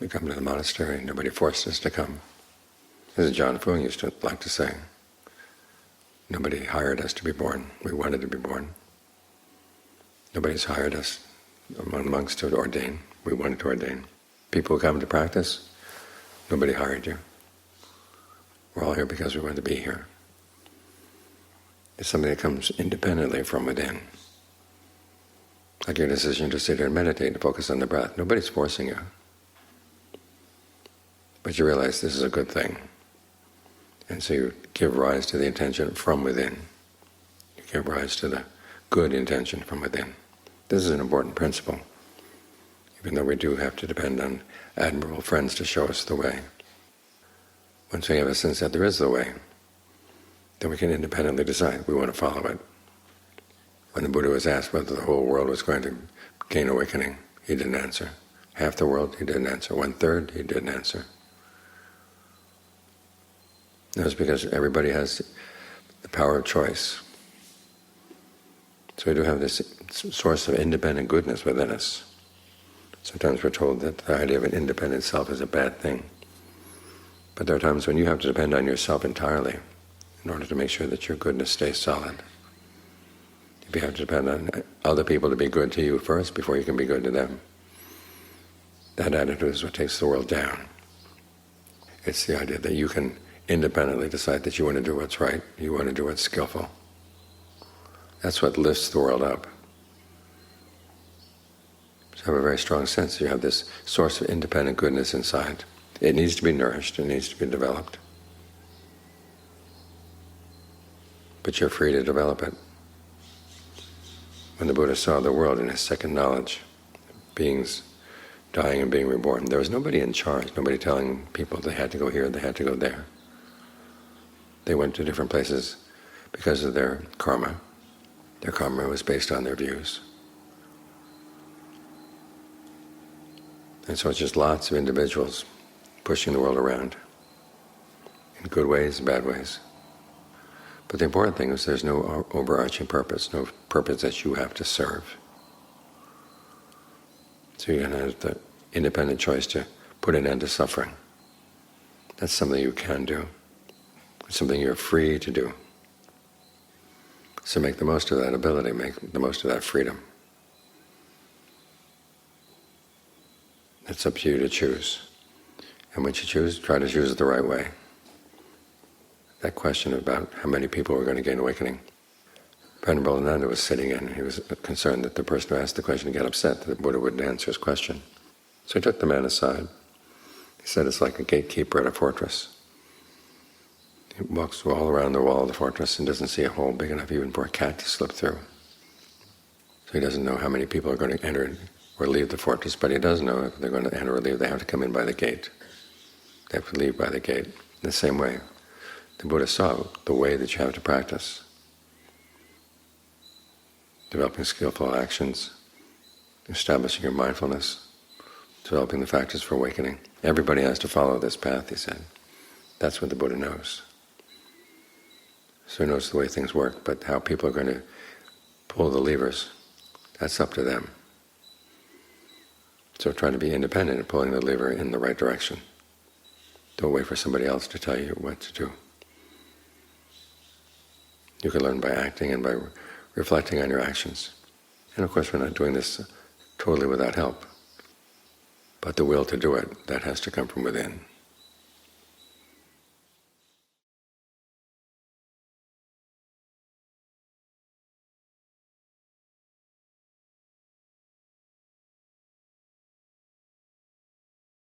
We come to the monastery, nobody forced us to come. As John Fung used to like to say, nobody hired us to be born, we wanted to be born. Nobody's hired us among monks to ordain, we wanted to ordain. People who come to practice, nobody hired you. We're all here because we want to be here. It's something that comes independently from within. Like your decision to sit here and meditate, to focus on the breath. Nobody's forcing you. But you realize this is a good thing. And so you give rise to the intention from within. You give rise to the good intention from within. This is an important principle, even though we do have to depend on admirable friends to show us the way. Once we have a sense that there is the way, then we can independently decide we want to follow it. When the Buddha was asked whether the whole world was going to gain awakening, he didn't answer. Half the world, he didn't answer. 1/3, he didn't answer. That was because everybody has the power of choice. So we do have this source of independent goodness within us. Sometimes we're told that the idea of an independent self is a bad thing. But there are times when you have to depend on yourself entirely in order to make sure that your goodness stays solid. If you have to depend on other people to be good to you first before you can be good to them, that attitude is what takes the world down. It's the idea that you can independently decide that you want to do what's right, you want to do what's skillful. That's what lifts the world up. So have a very strong sense you have this source of independent goodness inside. It needs to be nourished, it needs to be developed. But you're free to develop it. When the Buddha saw the world in his second knowledge, beings dying and being reborn, there was nobody in charge, nobody telling people they had to go here, they had to go there. They went to different places because of their karma. Their karma was based on their views. And so it's just lots of individuals pushing the world around, in good ways and bad ways. But the important thing is there's no overarching purpose, no purpose that you have to serve. So you're going to have the independent choice to put an end to suffering. That's something you can do. It's something you're free to do. So make the most of that ability, make the most of that freedom. It's up to you to choose. And when you choose, try to choose it the right way. That question about how many people were going to gain awakening. Venerable was sitting in, he was concerned that the person who asked the question would get upset that the Buddha wouldn't answer his question. So he took the man aside. He said it's like a gatekeeper at a fortress. He walks all around the wall of the fortress and doesn't see a hole big enough even for a cat to slip through. So he doesn't know how many people are going to enter or leave the fortress, but he does know if they're going to enter or leave, they have to come in by the gate. They have to leave by the gate. In the same way, the Buddha saw the way that you have to practice. Developing skillful actions, establishing your mindfulness, developing the factors for awakening. Everybody has to follow this path, he said. That's what the Buddha knows. So he knows the way things work, but how people are going to pull the levers, that's up to them. So try to be independent in pulling the lever in the right direction. Don't wait for somebody else to tell you what to do. You can learn by acting and by reflecting on your actions. And of course we're not doing this totally without help. But the will to do it, that has to come from within.